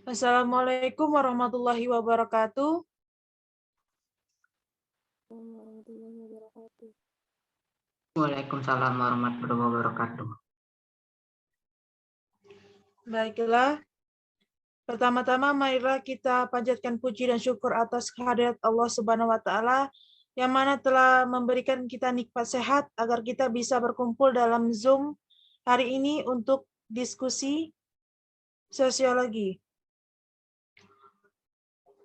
Assalamualaikum warahmatullahi wabarakatuh. Waalaikumsalam warahmatullahi wabarakatuh. Baiklah, pertama-tama marilah kita panjatkan puji dan syukur atas kehadirat Allah Subhanahu wa taala yang mana telah memberikan kita nikmat sehat agar kita bisa berkumpul dalam Zoom hari ini untuk diskusi sosiologi.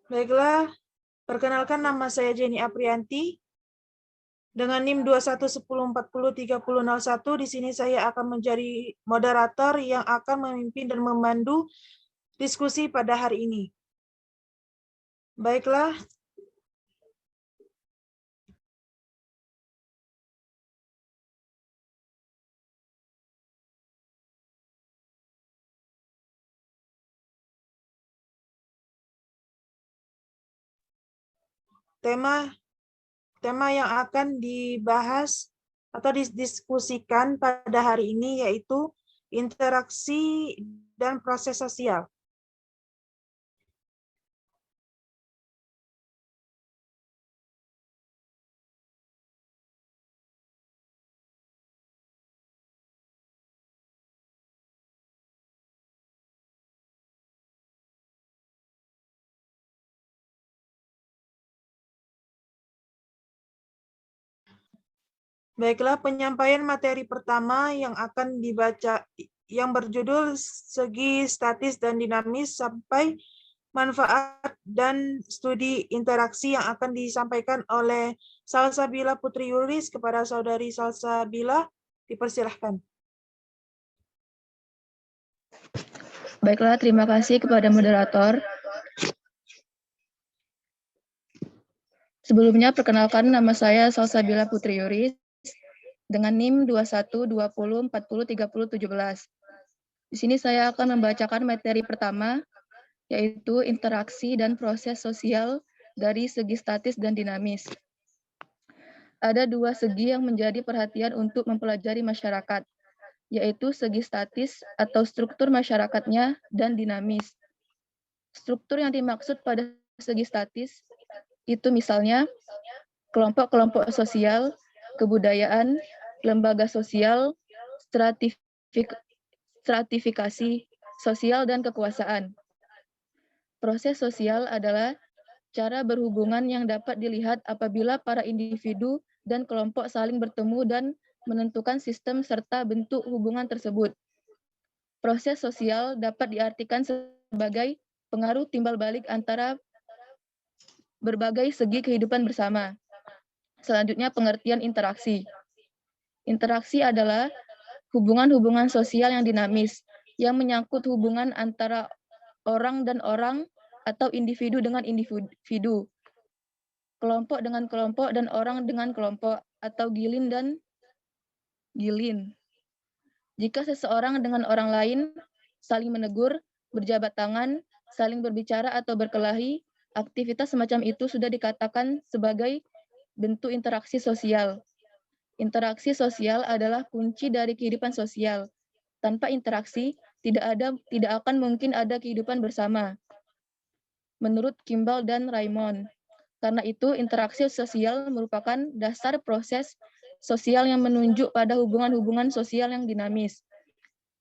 Baiklah, perkenalkan nama saya Jenny Aprianti dengan NIM 2110403001. Di sini saya akan menjadi moderator yang akan memimpin dan memandu diskusi pada hari ini. Baiklah, tema yang akan dibahas atau didiskusikan pada hari ini yaitu interaksi dan proses sosial. Baiklah, penyampaian materi pertama yang akan dibaca yang berjudul Segi Statis dan Dinamis sampai Manfaat dan Studi Interaksi yang akan disampaikan oleh Salsabila Putri Yulis. Kepada Saudari Salsabila, dipersilahkan. Baiklah, terima kasih kepada moderator. Sebelumnya, perkenalkan nama saya Salsabila Putri Yulis dengan NIM 2120403017. Di sini saya akan membacakan materi pertama, yaitu interaksi dan proses sosial dari segi statis dan dinamis. Ada dua segi yang menjadi perhatian untuk mempelajari masyarakat, yaitu segi statis atau struktur masyarakatnya dan dinamis. Struktur yang dimaksud pada segi statis itu misalnya kelompok-kelompok sosial, kebudayaan, lembaga sosial, stratifikasi sosial, dan kekuasaan. Proses sosial adalah cara berhubungan yang dapat dilihat apabila para individu dan kelompok saling bertemu dan menentukan sistem serta bentuk hubungan tersebut. Proses sosial dapat diartikan sebagai pengaruh timbal balik antara berbagai segi kehidupan bersama. Selanjutnya, pengertian interaksi. Interaksi adalah hubungan-hubungan sosial yang dinamis, yang menyangkut hubungan antara orang dan orang atau individu dengan individu, kelompok dengan kelompok, dan orang dengan kelompok, atau gilin dan gilin. Jika seseorang dengan orang lain saling menegur, berjabat tangan, saling berbicara atau berkelahi, aktivitas semacam itu sudah dikatakan sebagai bentuk interaksi sosial. Interaksi sosial adalah kunci dari kehidupan sosial. Tanpa interaksi, tidak akan mungkin ada kehidupan bersama. Menurut Kimball dan Raymond. Karena itu, interaksi sosial merupakan dasar proses sosial yang menunjuk pada hubungan-hubungan sosial yang dinamis.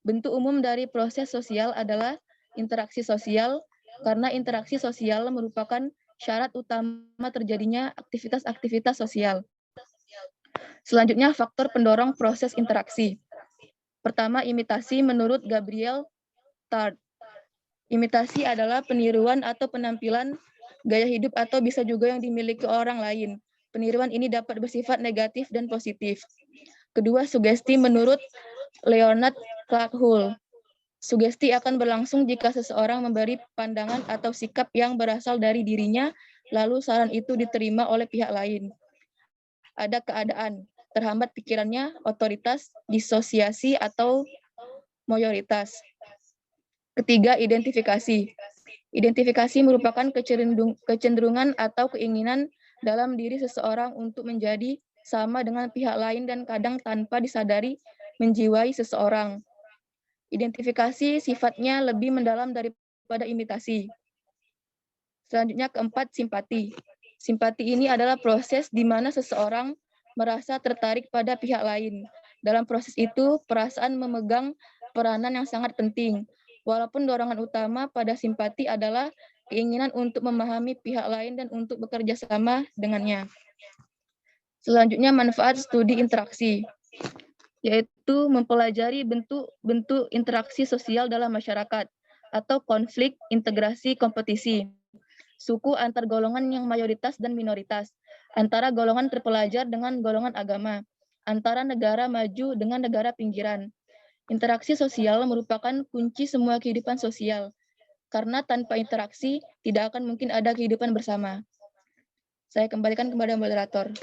Bentuk umum dari proses sosial adalah interaksi sosial, karena interaksi sosial merupakan syarat utama terjadinya aktivitas-aktivitas sosial. Selanjutnya, faktor pendorong proses interaksi. Pertama, imitasi menurut Gabriel Tard. Imitasi adalah peniruan atau penampilan gaya hidup atau bisa juga yang dimiliki orang lain. Peniruan ini dapat bersifat negatif dan positif. Kedua, sugesti menurut Leonard Clark Hull. Sugesti akan berlangsung jika seseorang memberi pandangan atau sikap yang berasal dari dirinya, lalu saran itu diterima oleh pihak lain. Ada keadaan, terhambat pikirannya, otoritas, disosiasi, atau mayoritas. Ketiga, identifikasi. Identifikasi merupakan kecenderungan atau keinginan dalam diri seseorang untuk menjadi sama dengan pihak lain dan kadang tanpa disadari menjiwai seseorang. Identifikasi sifatnya lebih mendalam daripada pada imitasi. Selanjutnya keempat, simpati. Simpati ini adalah proses di mana seseorang merasa tertarik pada pihak lain. Dalam proses itu, perasaan memegang peranan yang sangat penting. Walaupun dorongan utama pada simpati adalah keinginan untuk memahami pihak lain dan untuk bekerja sama dengannya. Selanjutnya, manfaat studi interaksi, yaitu mempelajari bentuk-bentuk interaksi sosial dalam masyarakat atau konflik, integrasi, kompetisi, suku antar golongan yang mayoritas dan minoritas, antara golongan terpelajar dengan golongan agama, antara negara maju dengan negara pinggiran. Interaksi sosial merupakan kunci semua kehidupan sosial, karena tanpa interaksi tidak akan mungkin ada kehidupan bersama. Saya kembalikan kepada moderator.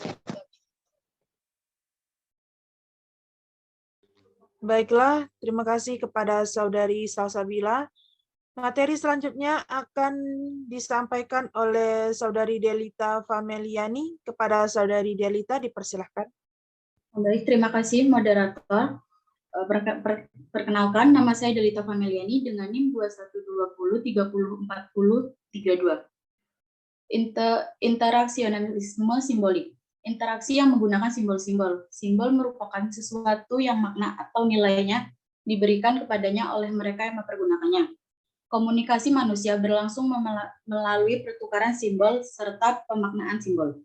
Baiklah, terima kasih kepada Saudari Salsabila. Materi selanjutnya akan disampaikan oleh Saudari Delita Fameliani. Kepada Saudari Delita, dipersilahkan. Baik, terima kasih moderator. Perkenalkan, nama saya Delita Fameliani dengan NIM 2120304032. Interaksionalisme simbolik. Interaksi yang menggunakan simbol-simbol. Simbol merupakan sesuatu yang makna atau nilainya diberikan kepadanya oleh mereka yang mempergunakannya. Komunikasi manusia berlangsung melalui pertukaran simbol serta pemaknaan simbol.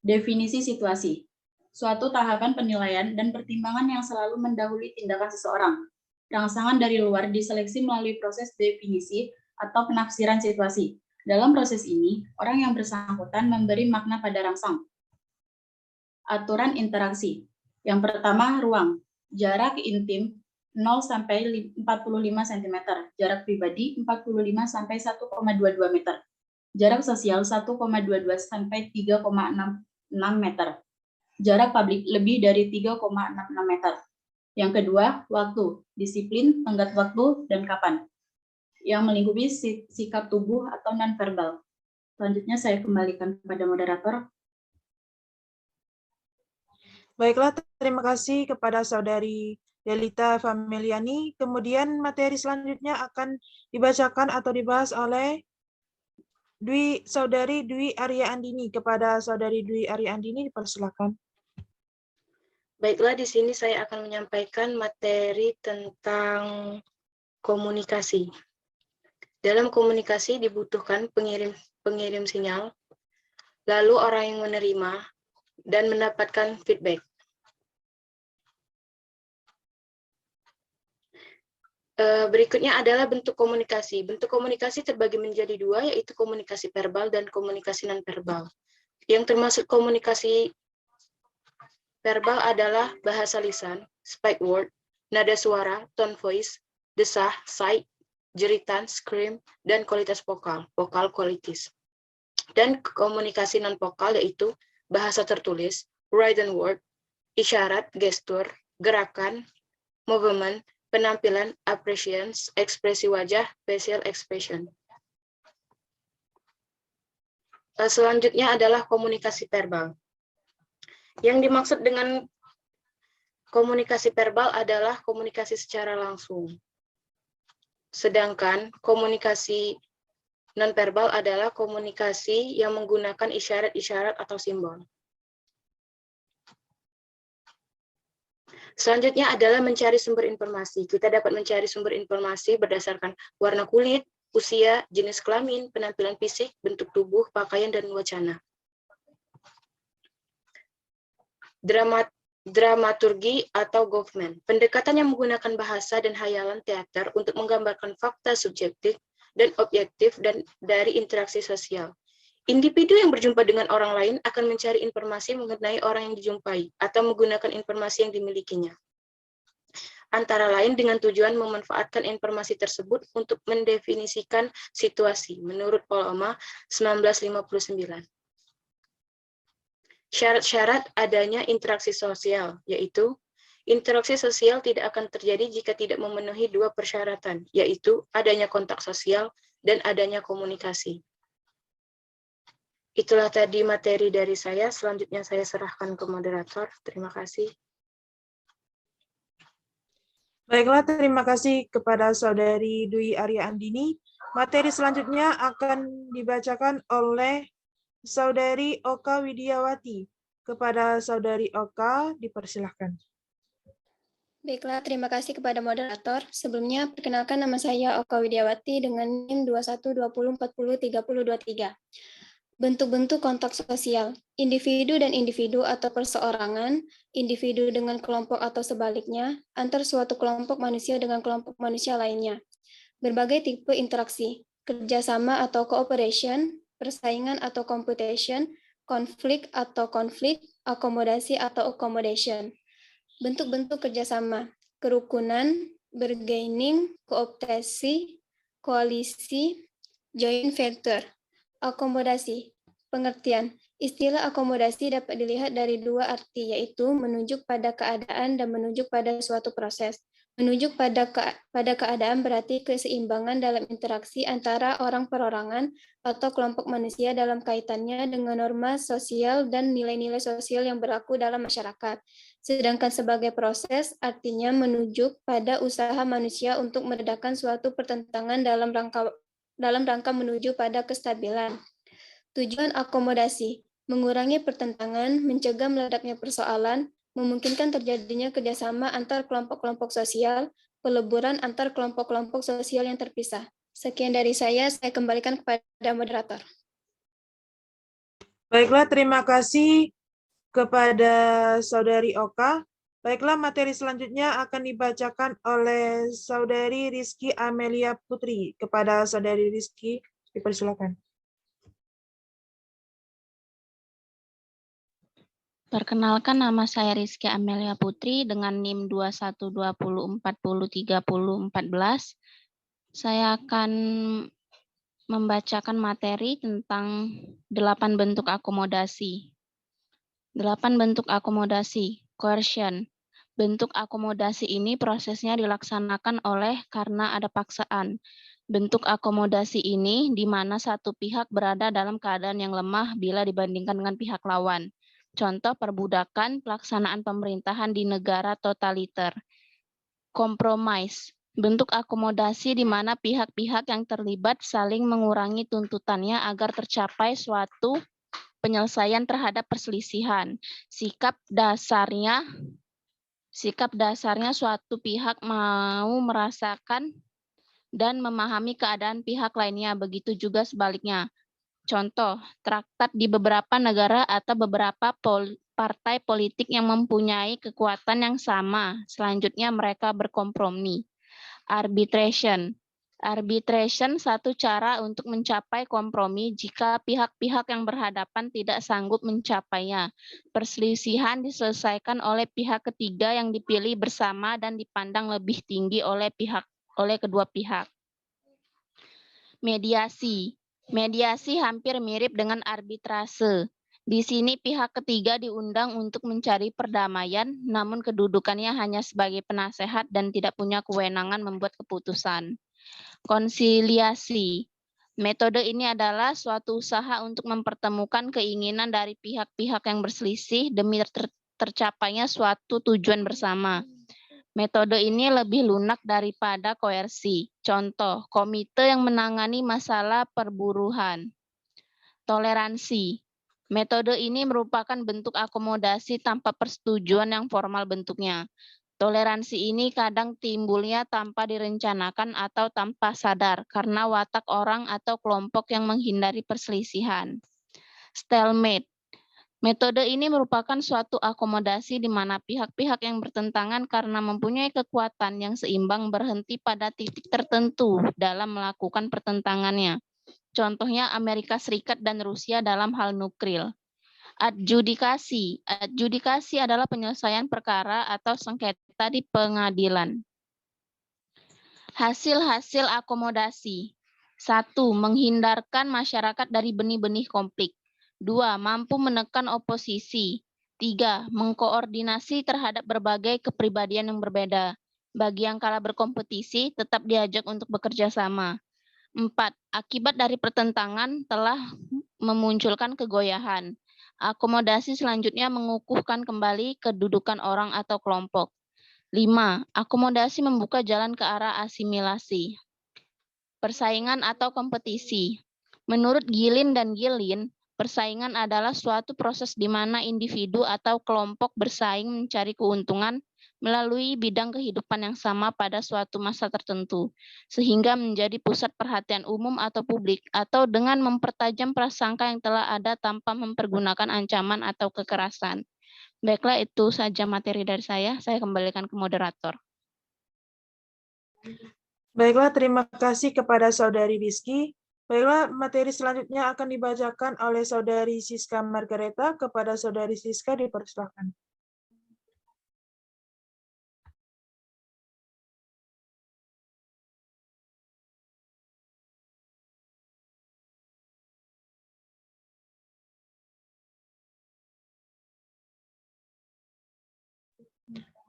Definisi situasi. Suatu tahapan penilaian dan pertimbangan yang selalu mendahului tindakan seseorang. Rangsangan dari luar diseleksi melalui proses definisi atau penafsiran situasi. Dalam proses ini, orang yang bersangkutan memberi makna pada rangsang. Aturan interaksi. Yang pertama, ruang. Jarak intim 0 sampai 45 cm, jarak pribadi 45 sampai 1,22 meter, jarak sosial 1,22 sampai 3,66 meter, jarak publik lebih dari 3,66 meter. Yang kedua, waktu, disiplin, tenggat waktu, dan kapan, yang melingkupi sikap tubuh atau nonverbal. Selanjutnya saya kembalikan kepada moderator. Baiklah, terima kasih kepada Saudari Delita Fameliani. Kemudian materi selanjutnya akan dibacakan atau dibahas oleh Saudari Dwi Arya Andini. Kepada Saudari Dwi Arya Andini, dipersilakan. Baiklah, di sini saya akan menyampaikan materi tentang komunikasi. Dalam komunikasi dibutuhkan pengirim sinyal, lalu orang yang menerima dan mendapatkan feedback. Berikutnya adalah bentuk komunikasi. Bentuk komunikasi terbagi menjadi dua, yaitu komunikasi verbal dan komunikasi non-verbal. Yang termasuk komunikasi verbal adalah bahasa lisan, speak word, nada suara, tone voice, desah, sigh, jeritan, scream, dan kualitas vokal, vokal qualities. Dan komunikasi non-vokal yaitu bahasa tertulis, written word, isyarat, gestur, gerakan, movement, penampilan, appreciations, ekspresi wajah, facial expression. Selanjutnya adalah komunikasi verbal. Yang dimaksud dengan komunikasi verbal adalah komunikasi secara langsung. Sedangkan komunikasi non-verbal adalah komunikasi yang menggunakan isyarat-isyarat atau simbol. Selanjutnya adalah mencari sumber informasi. Kita dapat mencari sumber informasi berdasarkan warna kulit, usia, jenis kelamin, penampilan fisik, bentuk tubuh, pakaian, dan wacana. Dramaturgi atau government. Pendekatan yang menggunakan bahasa dan hayalan teater untuk menggambarkan fakta subjektif dan objektif dan dari interaksi sosial. Individu yang berjumpa dengan orang lain akan mencari informasi mengenai orang yang dijumpai atau menggunakan informasi yang dimilikinya. Antara lain dengan tujuan memanfaatkan informasi tersebut untuk mendefinisikan situasi menurut Paloma 1959. Syarat-syarat adanya interaksi sosial, yaitu interaksi sosial tidak akan terjadi jika tidak memenuhi dua persyaratan, yaitu adanya kontak sosial dan adanya komunikasi. Itulah tadi materi dari saya. Selanjutnya saya serahkan ke moderator. Terima kasih. Baiklah, terima kasih kepada Saudari Dwi Arya Andini. Materi selanjutnya akan dibacakan oleh Saudari Oka Widiawati. Kepada Saudari Oka, dipersilahkan. Baiklah, terima kasih kepada moderator. Sebelumnya, perkenalkan nama saya Oka Widiawati dengan NIM 2120403023. Bentuk-bentuk kontak sosial, individu dan individu atau perseorangan, individu dengan kelompok atau sebaliknya, antar suatu kelompok manusia dengan kelompok manusia lainnya. Berbagai tipe interaksi, kerjasama atau cooperation, persaingan atau competition, konflik atau konflik, akomodasi atau accommodation. Bentuk-bentuk kerjasama, kerukunan, bargaining, kooptasi, koalisi, joint venture. Akomodasi, pengertian. Istilah akomodasi dapat dilihat dari dua arti, yaitu menunjuk pada keadaan dan menunjuk pada suatu proses. Menunjuk pada keadaan berarti keseimbangan dalam interaksi antara orang perorangan atau kelompok manusia dalam kaitannya dengan norma sosial dan nilai-nilai sosial yang berlaku dalam masyarakat. Sedangkan sebagai proses artinya menunjuk pada usaha manusia untuk meredakan suatu pertentangan dalam rangka menuju pada kestabilan. Tujuan akomodasi, mengurangi pertentangan, mencegah meledaknya persoalan, memungkinkan terjadinya kerjasama antar kelompok-kelompok sosial, peleburan antar kelompok-kelompok sosial yang terpisah. Sekian dari saya kembalikan kepada moderator. Baiklah, terima kasih kepada Saudari Oka. Baiklah, materi selanjutnya akan dibacakan oleh Saudari Rizky Amelia Putri. Kepada Saudari Rizky, dipersilakan. Perkenalkan, nama saya Rizky Amelia Putri dengan NIM 2120403014. Saya akan membacakan materi tentang 8 bentuk akomodasi. 8 bentuk akomodasi, coercion. Bentuk akomodasi ini prosesnya dilaksanakan karena ada paksaan. Bentuk akomodasi ini di mana satu pihak berada dalam keadaan yang lemah bila dibandingkan dengan pihak lawan. Contoh perbudakan, pelaksanaan pemerintahan di negara totaliter. Compromise, bentuk akomodasi di mana pihak-pihak yang terlibat saling mengurangi tuntutannya agar tercapai suatu penyelesaian terhadap perselisihan. Sikap dasarnya suatu pihak mau merasakan dan memahami keadaan pihak lainnya, begitu juga sebaliknya. Contoh, traktat di beberapa negara atau beberapa partai politik yang mempunyai kekuatan yang sama. Selanjutnya mereka berkompromi. Arbitration. Arbitration satu cara untuk mencapai kompromi jika pihak-pihak yang berhadapan tidak sanggup mencapainya. Perselisihan diselesaikan oleh pihak ketiga yang dipilih bersama dan dipandang lebih tinggi oleh kedua pihak. Mediasi. Mediasi hampir mirip dengan arbitrase. Di sini pihak ketiga diundang untuk mencari perdamaian, namun kedudukannya hanya sebagai penasehat dan tidak punya kewenangan membuat keputusan. Konsiliasi. Metode ini adalah suatu usaha untuk mempertemukan keinginan dari pihak-pihak yang berselisih demi tercapainya suatu tujuan bersama. Metode ini lebih lunak daripada koersi. Contoh, komite yang menangani masalah perburuhan. Toleransi. Metode ini merupakan bentuk akomodasi tanpa persetujuan yang formal bentuknya. Toleransi ini kadang timbulnya tanpa direncanakan atau tanpa sadar karena watak orang atau kelompok yang menghindari perselisihan. Stalemate. Metode ini merupakan suatu akomodasi di mana pihak-pihak yang bertentangan karena mempunyai kekuatan yang seimbang berhenti pada titik tertentu dalam melakukan pertentangannya. Contohnya Amerika Serikat dan Rusia dalam hal nuklir. Adjudikasi. Adjudikasi adalah penyelesaian perkara atau sengketa di pengadilan. Hasil-hasil akomodasi. 1. Menghindarkan masyarakat dari benih-benih konflik. 2. Mampu menekan oposisi. 3. Mengkoordinasi terhadap berbagai kepribadian yang berbeda. Bagi yang kalah berkompetisi, tetap diajak untuk bekerja sama. 4. Akibat dari pertentangan telah memunculkan kegoyahan. Akomodasi selanjutnya mengukuhkan kembali kedudukan orang atau kelompok. 5. Akomodasi membuka jalan ke arah asimilasi. Persaingan atau kompetisi. Menurut Gilin dan Gilin, persaingan adalah suatu proses di mana individu atau kelompok bersaing mencari keuntungan melalui bidang kehidupan yang sama pada suatu masa tertentu, sehingga menjadi pusat perhatian umum atau publik, atau dengan mempertajam prasangka yang telah ada tanpa mempergunakan ancaman atau kekerasan. Baiklah, itu saja materi dari saya kembalikan ke moderator. Baiklah, terima kasih kepada Saudari Rizky. Baiklah, materi selanjutnya akan dibacakan oleh Saudari Siska Margareta. Kepada Saudari Siska dipersilakan.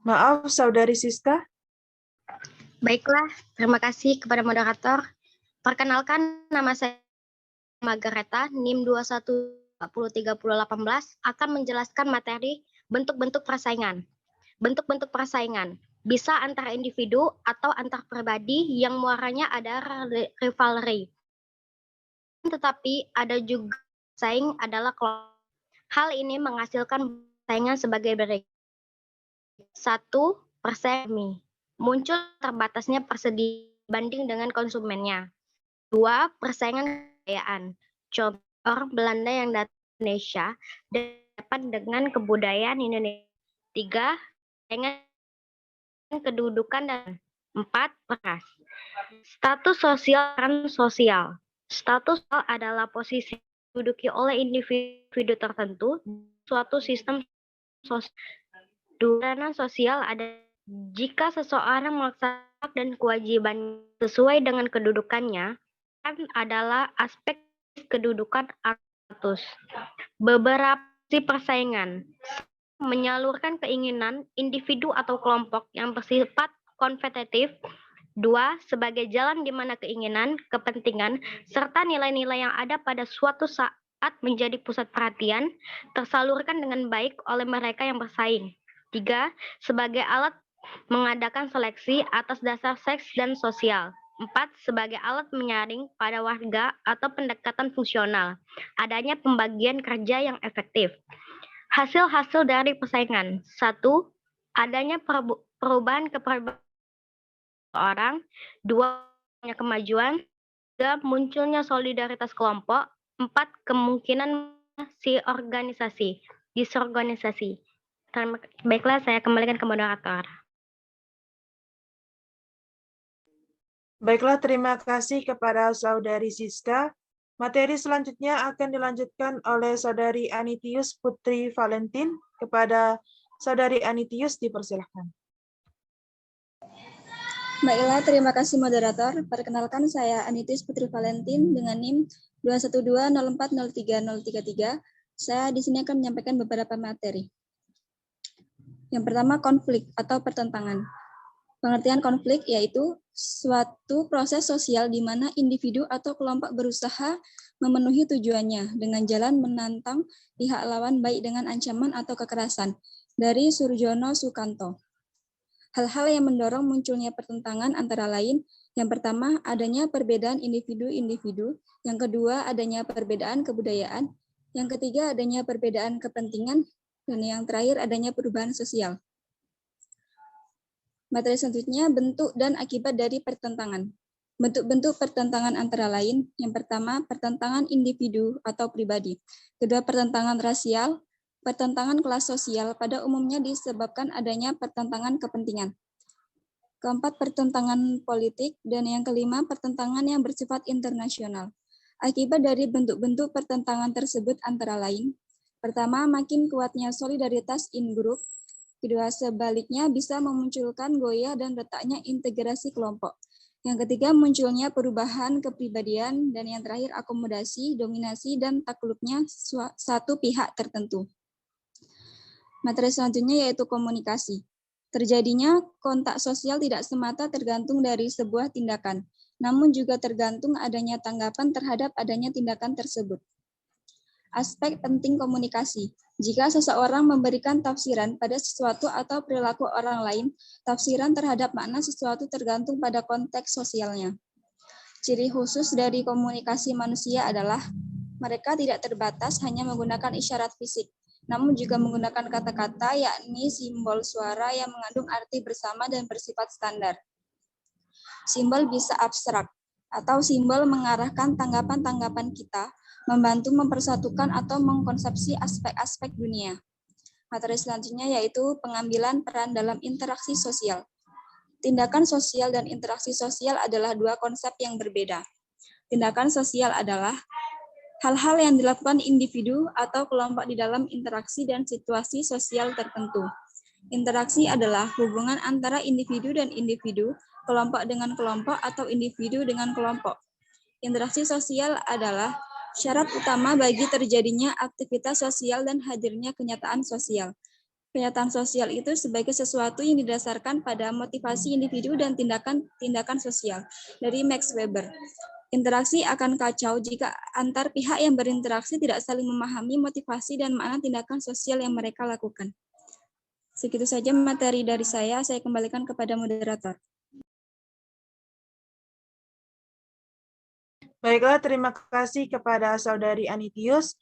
Maaf, Saudari Siska. Baiklah, terima kasih kepada moderator. Perkenalkan, nama saya Margareta, NIM 21403018 akan menjelaskan materi bentuk-bentuk persaingan. Bentuk-bentuk persaingan bisa antar individu atau antar pribadi yang muaranya ada rivalry. Tetapi ada juga saing adalah kelompok. Hal ini menghasilkan persaingan sebagai berikut. 1. Persaingan. Muncul terbatasnya persediaan banding dengan konsumennya. 2. Persaingan kebudayaan. Contoh Belanda yang datang ke Indonesia dapat dengan kebudayaan Indonesia. 3. Persaingan kedudukan dan 4. Ras. Status sosial dan sosial. Status adalah posisi diduduki oleh individu tertentu suatu sistem sosial. Peranan sosial ada jika seseorang melaksanakan dan kewajiban sesuai dengan kedudukannya adalah aspek kedudukan status. Beberapa persaingan menyalurkan keinginan individu atau kelompok yang bersifat kompetitif. 2. Sebagai jalan di mana keinginan, kepentingan, serta nilai-nilai yang ada pada suatu saat menjadi pusat perhatian tersalurkan dengan baik oleh mereka yang bersaing. 3. Sebagai alat mengadakan seleksi atas dasar seks dan sosial. 4. Sebagai alat menyaring pada warga atau pendekatan fungsional. Adanya pembagian kerja yang efektif. Hasil-hasil dari persaingan. 1. Adanya perubahan kepribadian orang. 2. Kemajuan. 3. Munculnya solidaritas kelompok. 4. Kemungkinan disorganisasi. Baiklah, saya kembalikan ke moderator. Baiklah, terima kasih kepada Saudari Siska. Materi selanjutnya akan dilanjutkan oleh Saudari Anitius Putri Valentin. Kepada Saudari Anitius dipersilakan. Baiklah, terima kasih moderator. Perkenalkan, saya Anitius Putri Valentin dengan NIM 212040333. Saya di sini akan menyampaikan beberapa materi. Yang pertama, konflik atau pertentangan. Pengertian konflik yaitu suatu proses sosial di mana individu atau kelompok berusaha memenuhi tujuannya dengan jalan menantang pihak lawan baik dengan ancaman atau kekerasan. Dari Surjono Sukanto. Hal-hal yang mendorong munculnya pertentangan antara lain, yang pertama adanya perbedaan individu-individu, yang kedua adanya perbedaan kebudayaan, yang ketiga adanya perbedaan kepentingan, dan yang terakhir adanya perubahan sosial. Materi selanjutnya bentuk dan akibat dari pertentangan. Bentuk-bentuk pertentangan antara lain, yang pertama pertentangan individu atau pribadi, kedua pertentangan rasial, pertentangan kelas sosial pada umumnya disebabkan adanya pertentangan kepentingan. Keempat, pertentangan politik, dan yang kelima pertentangan yang bersifat internasional. Akibat dari bentuk-bentuk pertentangan tersebut antara lain, pertama, makin kuatnya solidaritas in-group. Kedua, sebaliknya bisa memunculkan goyah dan retaknya integrasi kelompok. Yang ketiga, munculnya perubahan kepribadian. Dan yang terakhir, akomodasi, dominasi, dan takluknya satu pihak tertentu. Materi selanjutnya yaitu komunikasi. Terjadinya kontak sosial tidak semata tergantung dari sebuah tindakan, namun juga tergantung adanya tanggapan terhadap adanya tindakan tersebut. Aspek penting komunikasi. Jika seseorang memberikan tafsiran pada sesuatu atau perilaku orang lain, tafsiran terhadap makna sesuatu tergantung pada konteks sosialnya. Ciri khusus dari komunikasi manusia adalah mereka tidak terbatas hanya menggunakan isyarat fisik, namun juga menggunakan kata-kata, yakni simbol suara yang mengandung arti bersama dan bersifat standar. Simbol bisa abstrak, atau simbol mengarahkan tanggapan-tanggapan kita, membantu mempersatukan atau mengkonsepsi aspek-aspek dunia. Materi selanjutnya yaitu pengambilan peran dalam interaksi sosial. Tindakan sosial dan interaksi sosial adalah dua konsep yang berbeda. Tindakan sosial adalah hal-hal yang dilakukan individu atau kelompok di dalam interaksi dan situasi sosial tertentu. Interaksi adalah hubungan antara individu dan individu, kelompok dengan kelompok, atau individu dengan kelompok. Interaksi sosial adalah syarat utama bagi terjadinya aktivitas sosial dan hadirnya kenyataan sosial. Kenyataan sosial itu sebagai sesuatu yang didasarkan pada motivasi individu dan tindakan sosial. Dari Max Weber. Interaksi akan kacau jika antar pihak yang berinteraksi tidak saling memahami motivasi dan makna tindakan sosial yang mereka lakukan. Segitu saja materi dari saya kembalikan kepada moderator. Baiklah, terima kasih kepada Saudari Anitius.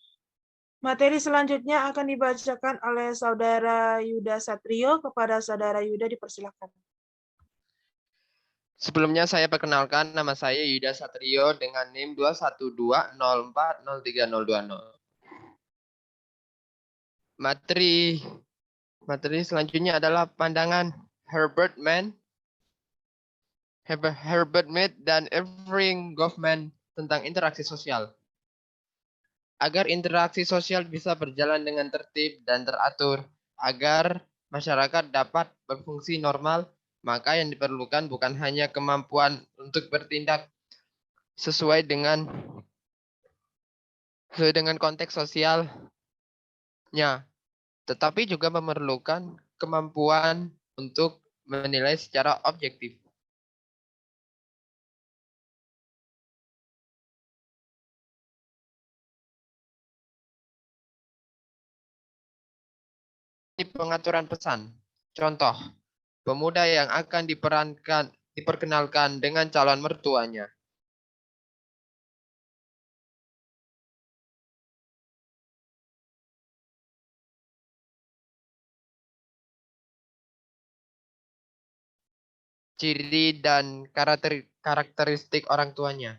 Materi selanjutnya akan dibacakan oleh Saudara Yuda Satrio. Kepada Saudara Yuda dipersilakan. Sebelumnya saya perkenalkan, nama saya Yuda Satrio dengan NIM 212040320. Materi selanjutnya adalah pandangan Herbert Mead dan Irving Goffman tentang interaksi sosial. Agar interaksi sosial bisa berjalan dengan tertib dan teratur, agar masyarakat dapat berfungsi normal, maka yang diperlukan bukan hanya kemampuan untuk bertindak sesuai dengan konteks sosialnya, tetapi juga memerlukan kemampuan untuk menilai secara objektif. Pengaturan pesan. Contoh, pemuda yang akan diperkenalkan dengan calon mertuanya. Ciri dan karakteristik orang tuanya.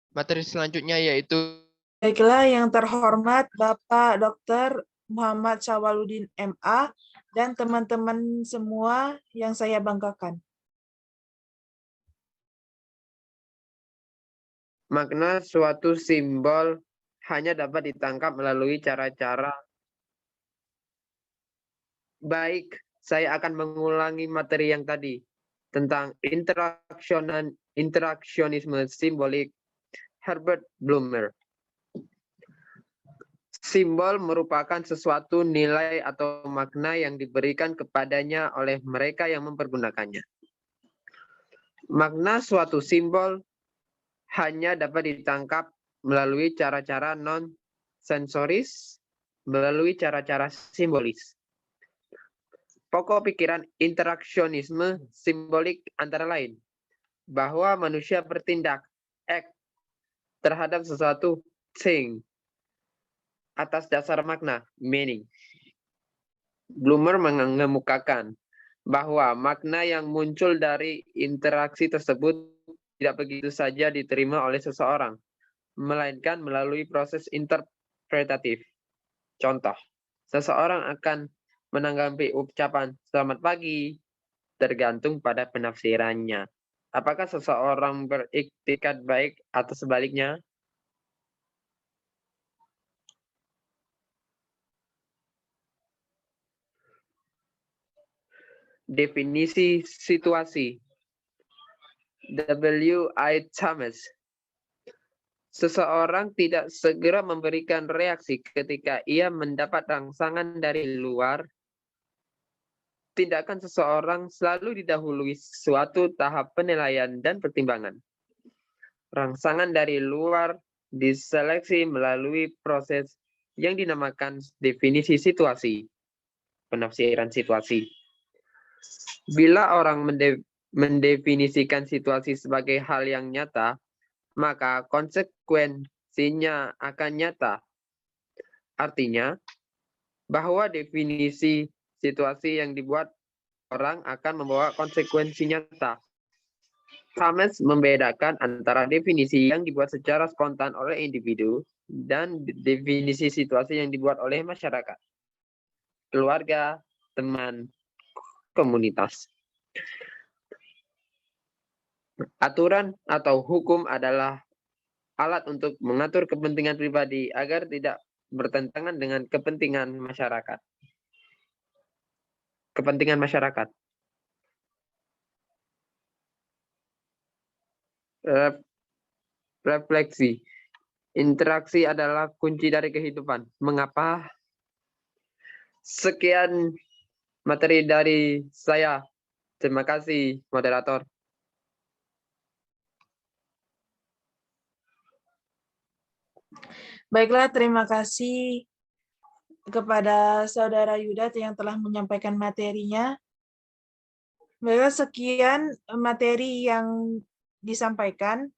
Materi selanjutnya yaitu Baiklah, yang terhormat Bapak Dr. Muhammad Syawaludin MA dan teman-teman semua yang saya banggakan. Makna suatu simbol hanya dapat ditangkap melalui cara-cara. Baik, saya akan mengulangi materi yang tadi tentang interaksionisme simbolik Herbert Blumer. Simbol merupakan sesuatu nilai atau makna yang diberikan kepadanya oleh mereka yang mempergunakannya. Makna suatu simbol hanya dapat ditangkap melalui cara-cara non-sensoris, melalui cara-cara simbolis. Pokok pikiran interaksionisme simbolik antara lain, bahwa manusia bertindak, act, terhadap sesuatu, thing, atas dasar makna, meaning. Blumer mengemukakan bahwa makna yang muncul dari interaksi tersebut tidak begitu saja diterima oleh seseorang, melainkan melalui proses interpretatif. Contoh, seseorang akan menanggapi ucapan "selamat pagi" tergantung pada penafsirannya. Apakah seseorang beriktikat baik atau sebaliknya? Definisi situasi. W.I. Thomas. Seseorang tidak segera memberikan reaksi ketika ia mendapat rangsangan dari luar. Tindakan seseorang selalu didahului suatu tahap penilaian dan pertimbangan. Rangsangan dari luar diseleksi melalui proses yang dinamakan definisi situasi, penafsiran situasi. Bila orang mendefinisikan situasi sebagai hal yang nyata, maka konsekuensinya akan nyata. Artinya, bahwa definisi situasi yang dibuat orang akan membawa konsekuensi nyata. James membedakan antara definisi yang dibuat secara spontan oleh individu dan definisi situasi yang dibuat oleh masyarakat, keluarga, teman, komunitas. Aturan atau hukum adalah alat untuk mengatur kepentingan pribadi agar tidak bertentangan dengan kepentingan masyarakat. Kepentingan masyarakat. Refleksi. Interaksi adalah kunci dari kehidupan. Mengapa? Sekian materi dari saya. Terima kasih, moderator. Baiklah, terima kasih kepada Saudara Yudat yang telah menyampaikan materinya. Baiklah, sekian materi yang disampaikan.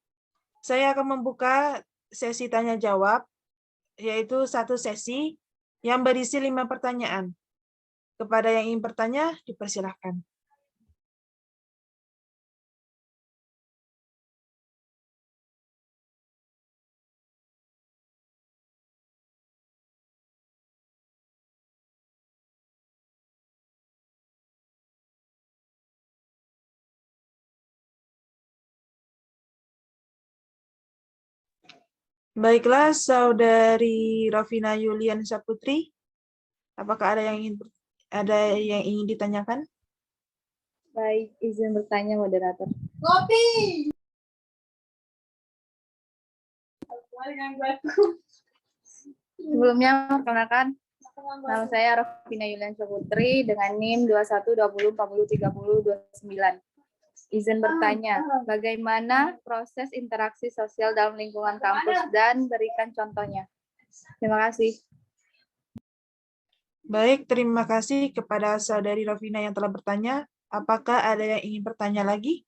Saya akan membuka sesi tanya jawab, yaitu satu sesi yang berisi 5 pertanyaan. Kepada yang ingin bertanya, dipersilahkan. Baiklah, Saudari Rovina Yulian Saputri, apakah ada yang ingin ditanyakan? Baik, izin bertanya, moderator. Sebelumnya, perkenalkan, nama saya Rovina Yulian Saputri dengan NIM 212040403029. Izin bertanya, bagaimana proses interaksi sosial dalam lingkungan kampus dan berikan contohnya. Terima kasih. Baik, terima kasih kepada Saudari Rovina yang telah bertanya. Apakah ada yang ingin bertanya lagi?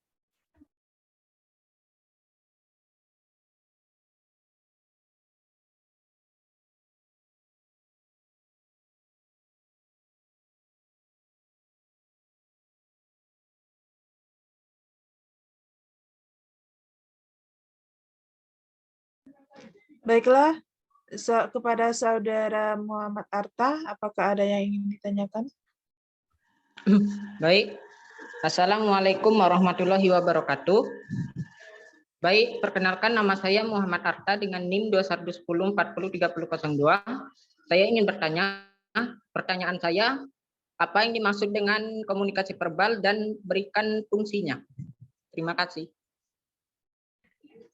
Baiklah, kepada Saudara Muhammad Arta, apakah ada yang ingin ditanyakan? Baik. Assalamualaikum warahmatullahi wabarakatuh. Baik, perkenalkan nama saya Muhammad Arta dengan NIM 2110403002. Saya ingin bertanya, pertanyaan saya, apa yang dimaksud dengan komunikasi verbal dan berikan fungsinya? Terima kasih.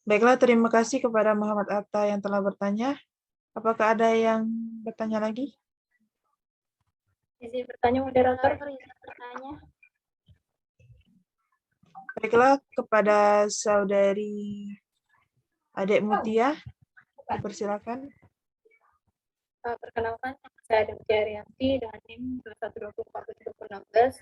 Baiklah, terima kasih kepada Muhammad Atta yang telah bertanya. Apakah ada yang bertanya lagi? Izin bertanya, moderator. Baiklah, kepada Saudari Adek Mutia, dipersilakan. Perkenalkan, saya Adek Mutia Arianti dengan NIM 2120403016.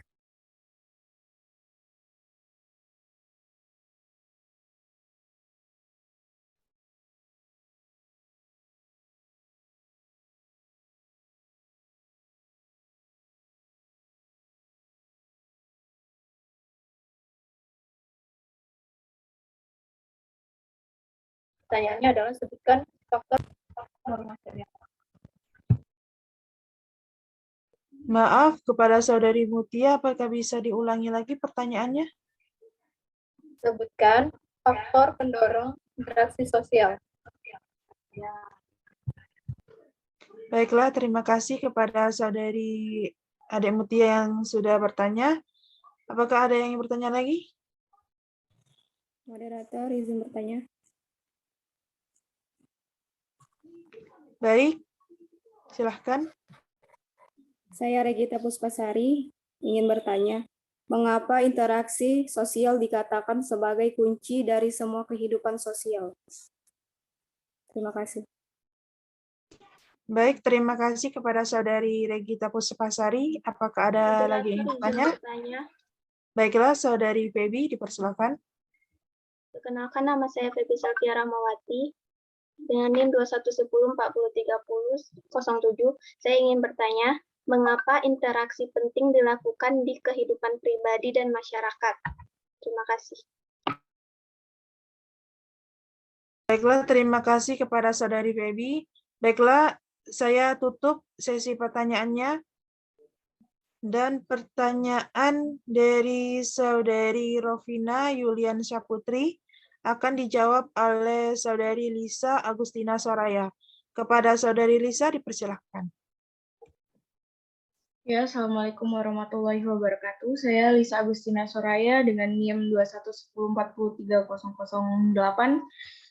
Pertanyaannya adalah sebutkan faktor material. Maaf, kepada Saudari Mutia, apakah bisa diulangi lagi pertanyaannya? Sebutkan faktor pendorong interaksi sosial. Baiklah, terima kasih kepada Saudari Adek Mutia yang sudah bertanya. Apakah ada yang ingin bertanya lagi? Moderator, izin bertanya. Baik, silahkan. Saya Regita Puspasari, ingin bertanya, mengapa interaksi sosial dikatakan sebagai kunci dari semua kehidupan sosial? Terima kasih. Baik, terima kasih kepada Saudari Regita Puspasari. Apakah ada lagi yang ingin bertanya? Baiklah, Saudari Febi, dipersilakan. Perkenalkan, nama saya Febi Salvia Ramawati. Dengan NIM 2110403007, saya ingin bertanya, mengapa interaksi penting dilakukan di kehidupan pribadi dan masyarakat? Terima kasih. Baiklah, terima kasih kepada Saudari Febi. Baiklah, saya tutup sesi pertanyaannya. Dan pertanyaan dari Saudari Rovina Yulian Syaputri akan dijawab oleh Saudari Lisa Agustina Soraya. Kepada Saudari Lisa, dipersilakan. Ya, Assalamualaikum warahmatullahi wabarakatuh. Saya Lisa Agustina Soraya dengan NIM 2110403008.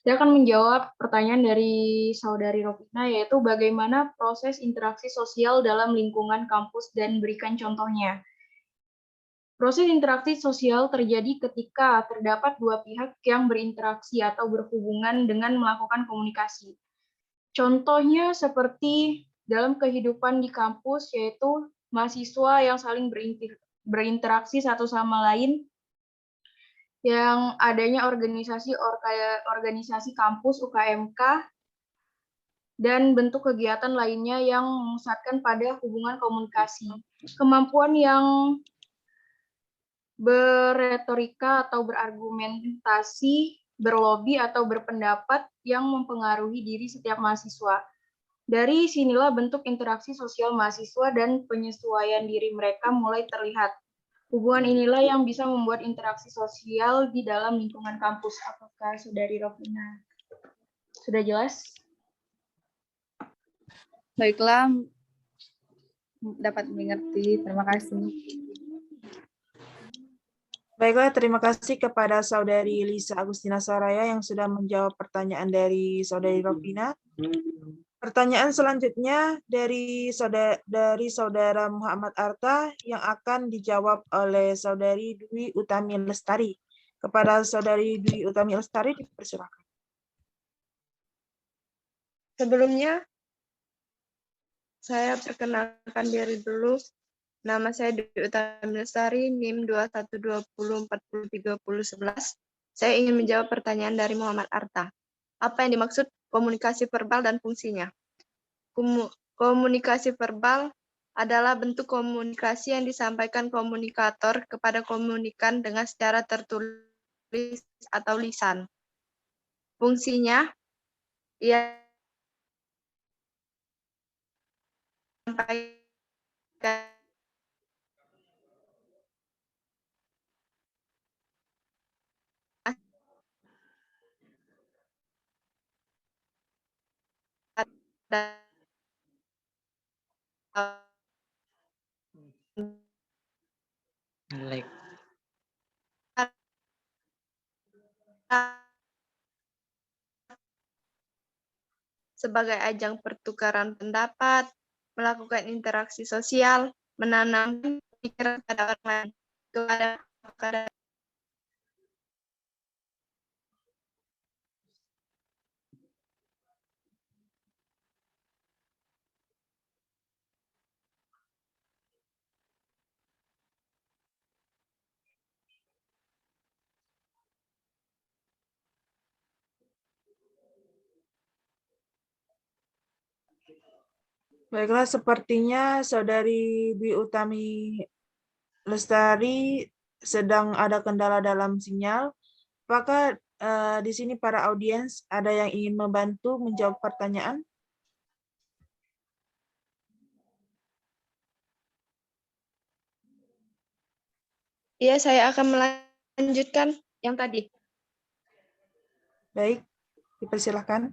Saya akan menjawab pertanyaan dari Saudari Rovina, yaitu bagaimana proses interaksi sosial dalam lingkungan kampus dan berikan contohnya. Proses interaksi sosial terjadi ketika terdapat dua pihak yang berinteraksi atau berhubungan dengan melakukan komunikasi. Contohnya seperti dalam kehidupan di kampus, yaitu mahasiswa yang saling berinteraksi satu sama lain, yang adanya organisasi kampus UKMK, dan bentuk kegiatan lainnya yang memusatkan pada hubungan komunikasi. Kemampuan yang berretorika atau berargumentasi, berlobi atau berpendapat yang mempengaruhi diri setiap mahasiswa. Dari sinilah bentuk interaksi sosial mahasiswa dan penyesuaian diri mereka mulai terlihat. Hubungan inilah yang bisa membuat interaksi sosial di dalam lingkungan kampus. Apakah Saudari Rovina sudah jelas? Baiklah, dapat mengerti. Terima kasih. Baiklah, terima kasih kepada Saudari Lisa Agustina Soraya yang sudah menjawab pertanyaan dari Saudari Rovina. Pertanyaan selanjutnya dari Saudara Muhammad Arta yang akan dijawab oleh Saudari Dwi Utami Lestari. Kepada Saudari Dwi Utami Lestari, dipersilakan. Sebelumnya, saya perkenalkan diri dulu. Nama saya Dwi Utami Lestari, NIM 2120403011. Saya ingin menjawab pertanyaan dari Muhammad Arta. Apa yang dimaksud komunikasi verbal dan fungsinya? Komunikasi verbal adalah bentuk komunikasi yang disampaikan komunikator kepada komunikan dengan secara tertulis atau lisan. Fungsinya, ia sampaikan sebagai ajang pertukaran pendapat, melakukan interaksi sosial, menanamkan pikiran pada orang lain, kepada Baiklah, sepertinya Saudari Dwi Utami Lestari sedang ada kendala dalam sinyal. Apakah di sini para audiens ada yang ingin membantu menjawab pertanyaan? Iya, saya akan melanjutkan yang tadi. Baik, dipersilakan.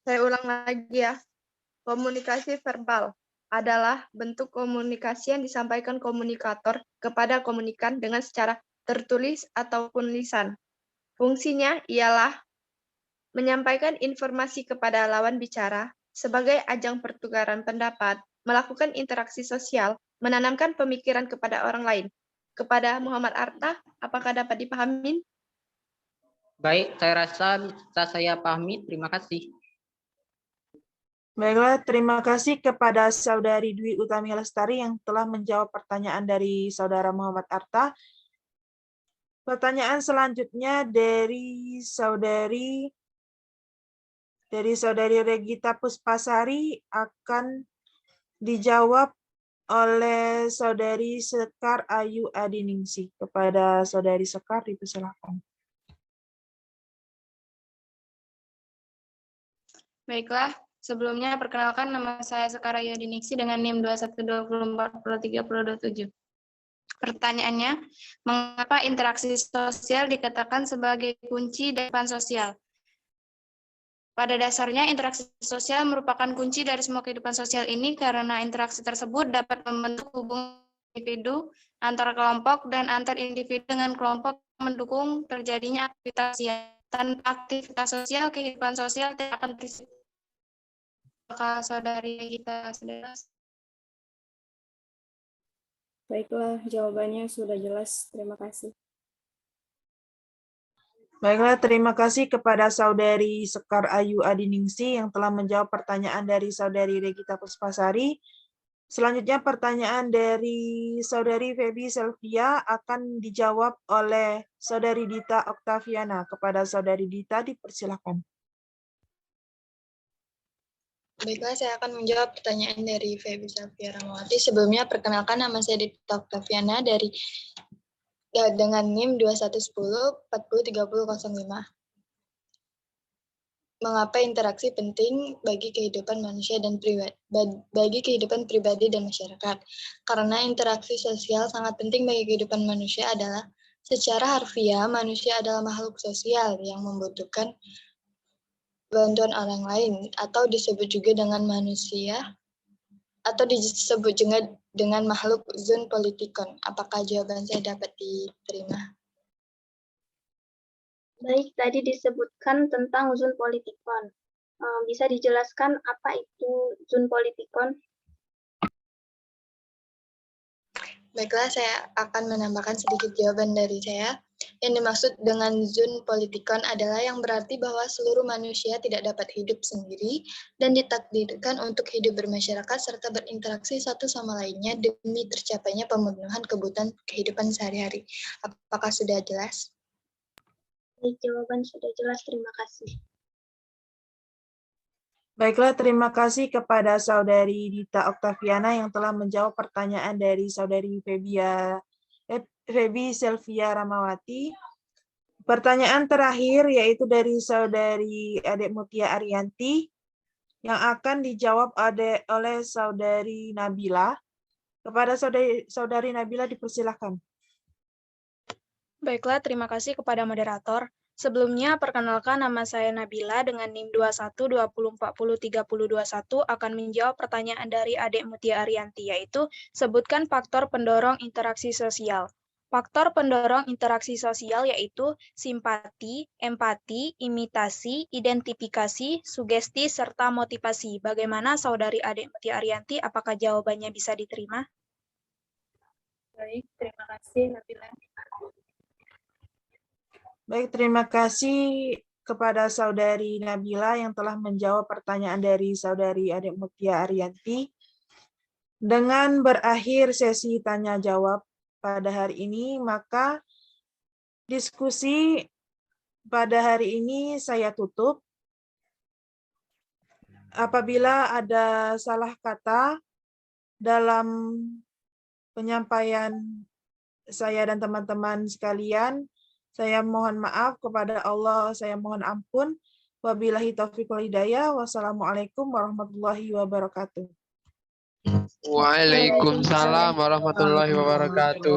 Saya ulang lagi ya. Komunikasi verbal adalah bentuk komunikasi yang disampaikan komunikator kepada komunikan dengan secara tertulis ataupun lisan. Fungsinya ialah menyampaikan informasi kepada lawan bicara sebagai ajang pertukaran pendapat, melakukan interaksi sosial, menanamkan pemikiran kepada orang lain. Kepada Muhammad Arta, apakah dapat dipahami? Baik, saya rasa bisa saya pahami. Terima kasih. Baiklah, terima kasih kepada Saudari Dwi Utami Lestari yang telah menjawab pertanyaan dari Saudara Muhammad Arta. Pertanyaan selanjutnya dari Saudari Regita Puspasari akan dijawab oleh Saudari Sekar Ayu Adiningsih. Kepada Saudari Sekar, dipersilakan. Baiklah, sebelumnya perkenalkan nama saya Sekar Ayu Adiningsih dengan NIM 2124403027. Pertanyaannya, mengapa interaksi sosial dikatakan sebagai kunci depan sosial? Pada dasarnya, interaksi sosial merupakan kunci dari semua kehidupan sosial ini karena interaksi tersebut dapat membentuk hubungan individu, antar kelompok, dan antar individu dengan kelompok mendukung terjadinya aktivitas sosial. Tanpa aktivitas sosial, kehidupan sosial tidak akan terjadi. Apakah Saudari kita sudah jelas? Baiklah, jawabannya sudah jelas. Terima kasih. Baiklah, terima kasih kepada Saudari Sekar Ayu Adiningsih yang telah menjawab pertanyaan dari Saudari Regita Puspasari. Selanjutnya pertanyaan dari Saudari Feby Selvia akan dijawab oleh Saudari Dita Oktaviana. Kepada Saudari Dita, dipersilakan. Baiklah, saya akan menjawab pertanyaan dari Feby Selvia Ramawati. Sebelumnya, perkenalkan nama saya Dita Oktaviana dengan NIM 2110403005. Mengapa interaksi penting bagi kehidupan manusia dan pribadi dan masyarakat? Karena interaksi sosial sangat penting bagi kehidupan manusia adalah secara harfiah manusia adalah makhluk sosial yang membutuhkan bantuan orang lain atau disebut juga dengan manusia atau disebut juga dengan makhluk zoon politikon. Apakah jawaban saya dapat diterima? Baik, tadi disebutkan tentang zoon politikon. Bisa dijelaskan apa itu zoon politikon? Baiklah, saya akan menambahkan sedikit jawaban dari saya. Yang dimaksud dengan zoon politikon adalah yang berarti bahwa seluruh manusia tidak dapat hidup sendiri dan ditakdirkan untuk hidup bermasyarakat serta berinteraksi satu sama lainnya demi tercapainya pemenuhan kebutuhan kehidupan sehari-hari. Apakah sudah jelas? Baik, jawaban sudah jelas. Terima kasih. Baiklah, terima kasih kepada Saudari Dita Oktaviana yang telah menjawab pertanyaan dari Saudari Feby Selvia Ramawati. Pertanyaan terakhir yaitu dari Saudari Adek Mutia Arianti yang akan dijawab oleh Saudari Nabila. Kepada Saudari Nabila, dipersilakan. Baiklah, terima kasih kepada moderator. Sebelumnya, perkenalkan nama saya Nabila dengan NIM 2120403021 akan menjawab pertanyaan dari Adek Mutia Arianti, yaitu sebutkan faktor pendorong interaksi sosial. Faktor pendorong interaksi sosial yaitu simpati, empati, imitasi, identifikasi, sugesti, serta motivasi. Bagaimana Saudari Adek Mutia Arianti, apakah jawabannya bisa diterima? Baik, terima kasih Nabila. Baik, terima kasih kepada Saudari Nabila yang telah menjawab pertanyaan dari Saudari Adek Mutia Arianti. Dengan berakhir sesi tanya jawab pada hari ini, maka diskusi pada hari ini saya tutup. Apabila ada salah kata dalam penyampaian saya dan teman-teman sekalian, saya mohon maaf, kepada Allah saya mohon ampun. Wabillahi taufiq wal hidayah. Wassalamualaikum warahmatullahi wabarakatuh. Waalaikumsalam warahmatullahi wabarakatuh.